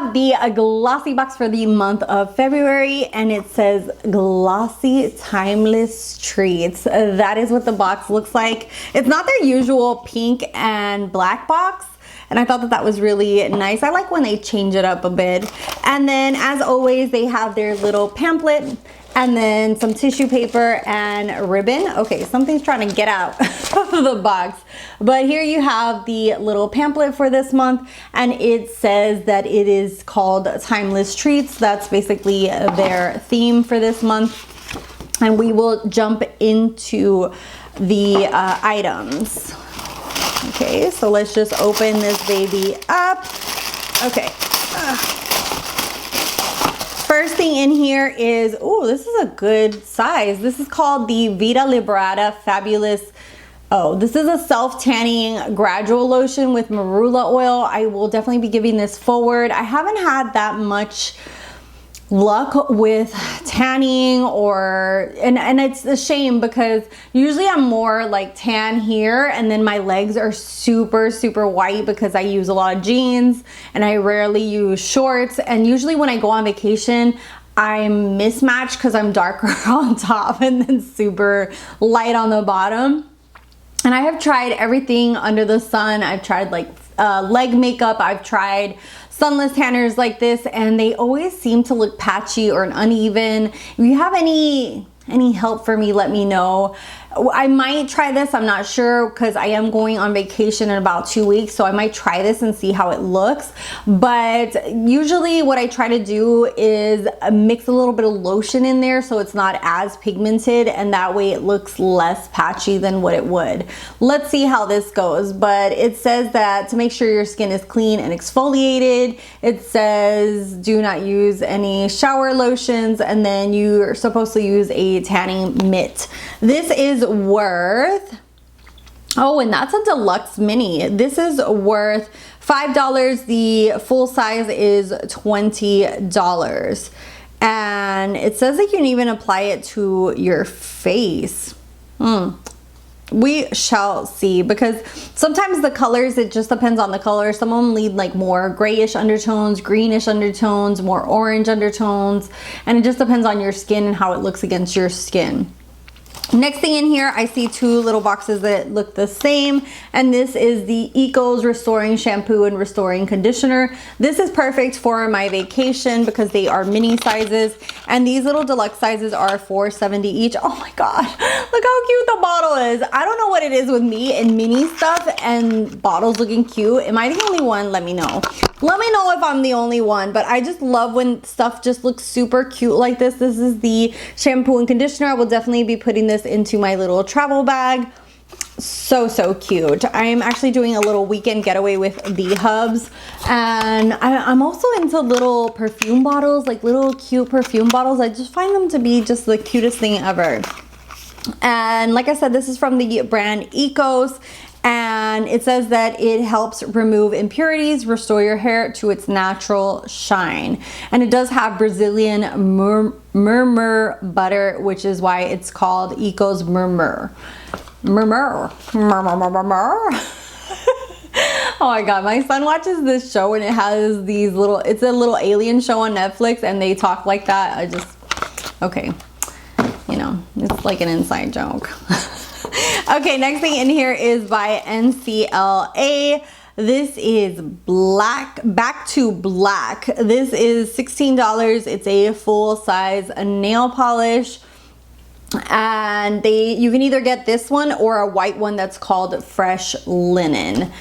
have the glossy box for the month of February, and it says glossy timeless treats. That is what the box looks like. It's not their usual pink and black box, and I thought that that was really nice. I like when they change it up a bit. And then as always, they have their little pamphlet and then some tissue paper and ribbon. Okay, something's trying to get out of the box. But here you have the little pamphlet for this month, and it says that it is called Timeless Treats. That's basically their theme for this month. And we will jump into the items. Okay, so let's just open this baby up. Okay. First thing in here is, oh, this is a good size. This is called the Vita Liberata Fabulous. Oh, this is a self-tanning gradual lotion with marula oil. I will definitely be giving this forward. I haven't had that much luck with tanning, and it's a shame because usually I'm more like tan here, and then my legs are super white because I use a lot of jeans and I rarely use shorts. And usually when I go on vacation, I'm mismatched because I'm darker on top and then super light on the bottom. And I have tried everything under the sun. I've tried like leg makeup, I've tried sunless tanners like this, and they always seem to look patchy or uneven. If you have any help for me, let me know. I might try this, I'm not sure, because I am going on vacation in about 2 weeks, so I might try this and see how it looks. But usually what I try to do is mix a little bit of lotion in there so it's not as pigmented, and that way it looks less patchy than what it would. Let's see how this goes. But it says that to make sure your skin is clean and exfoliated, it says do not use any shower lotions, and then you're supposed to use a tanning mitt. This is worth, oh, and that's a deluxe mini. This is worth $5. The full size is $20. And it says that you can even apply it to your face. We shall see, because sometimes the colors, it just depends on the color. Some of them lead like more grayish undertones, greenish undertones, more orange undertones, and it just depends on your skin and how it looks against your skin. Next thing in here, I see two little boxes that look the same, and this is the Eco's Restoring Shampoo and Restoring Conditioner. This is perfect for my vacation because they are mini sizes, and these little deluxe sizes are $4.70 each. Oh my god, look how cute the bottle is. I don't know what it is with me and mini stuff and bottles looking cute. Am I the only one? Let me know. Let me know if I'm the only one, but I just love when stuff just looks super cute like this. This is the shampoo and conditioner. I will definitely be putting this into my little travel bag. So cute. I'm actually doing a little weekend getaway with the hubs, and I'm also into little perfume bottles, like little cute perfume bottles. I just find them to be just the cutest thing ever. And like I said, this is from the brand Ecos, and it says that it helps remove impurities, restore your hair to its natural shine. And it does have Brazilian murmur butter, which is why it's called Ecos Murmur. Murmur. Oh my god, my son watches this show and it has these little, it's a little alien show on Netflix, and they talk like that. I just, okay, you know, it's like an inside joke. Okay, next thing in here is by NCLA. This is Back to Black. This is $16. It's a full size nail polish, and you can either get this one or a white one that's called Fresh Linen.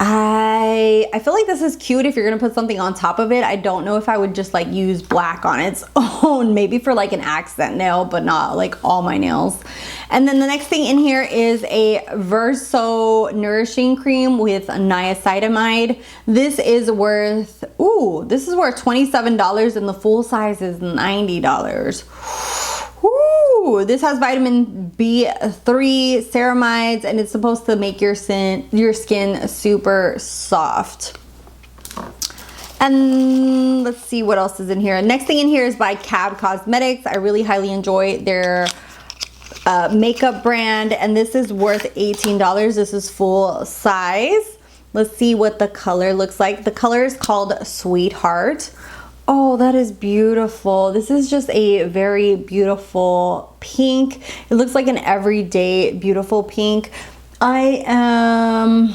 I feel like this is cute if you're gonna put something on top of it. I don't know if I would just like use black on its own, maybe for like an accent nail, but not like all my nails. And then the next thing in here is a Verso Nourishing Cream with niacinamide. This is worth, ooh, this is worth $27, and the full size is $90. Ooh, this has vitamin B3, ceramides, and it's supposed to make your skin super soft. And let's see what else is in here. Next thing in here is by Cab Cosmetics. I really highly enjoy their makeup brand, and this is worth $18. This is full size. Let's see what the color looks like. The color is called Sweetheart. Oh, that is beautiful. This is just a very beautiful pink. It looks like an everyday beautiful pink. I'm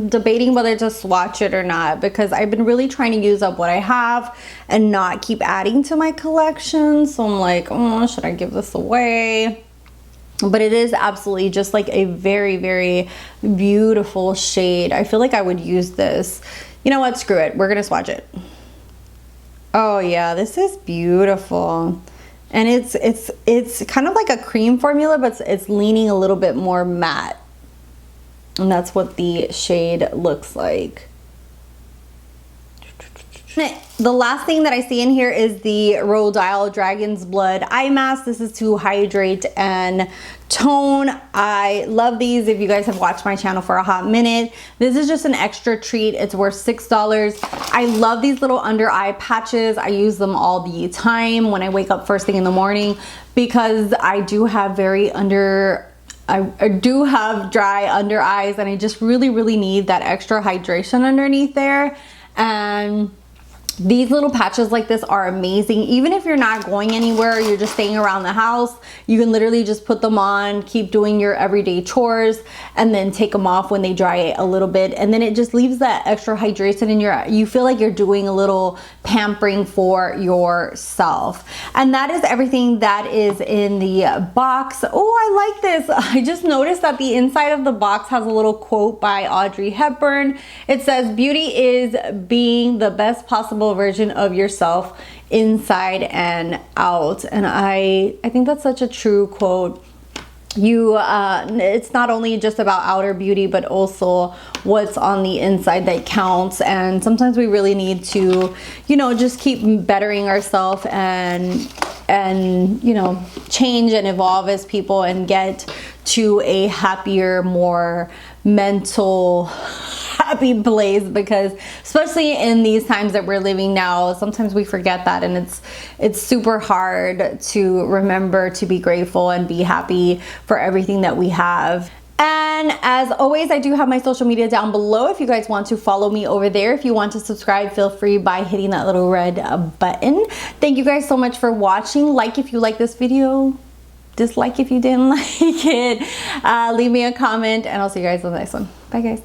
debating whether to swatch it or not, because I've been really trying to use up what I have and not keep adding to my collection. So I'm like, oh, should I give this away? But it is absolutely just like a very, very beautiful shade. I feel like I would use this. You know what? Screw it. We're going to swatch it. Oh yeah, this is beautiful. And it's kind of like a cream formula, but it's leaning a little bit more matte. And that's what the shade looks like. The last thing that I see in here is the Rhode Dragon's Blood eye mask. This is to hydrate and tone. I love these. If you guys have watched my channel for a hot minute, this is just an extra treat. It's worth $6. I love these little under eye patches. I use them all the time when I wake up first thing in the morning, because I do have I do have dry under eyes, and I just really need that extra hydration underneath there. And these little patches like this are amazing. Even if you're not going anywhere, you're just staying around the house, you can literally just put them on, keep doing your everyday chores, and then take them off when they dry a little bit. And then it just leaves that extra hydration in you feel like you're doing a little pampering for yourself. And that is everything that is in the box. Oh, I like this. I just noticed that the inside of the box has a little quote by Audrey Hepburn. It says, "Beauty is being the best possible version of yourself inside and out." And I think that's such a true quote. It's not only just about outer beauty, but also what's on the inside that counts. And sometimes we really need to, you know, just keep bettering ourselves and you know, change and evolve as people and get to a happier, more mental happy place, because especially in these times that we're living now, sometimes we forget that, and it's super hard to remember to be grateful and be happy for everything that we have. And as always, I do have my social media down below if you guys want to follow me over there. If you want to subscribe, feel free by hitting that little red button. Thank you guys so much for watching. Like if you like this video, dislike if you didn't like it. Leave me a comment, and I'll see you guys in the next one. Bye guys.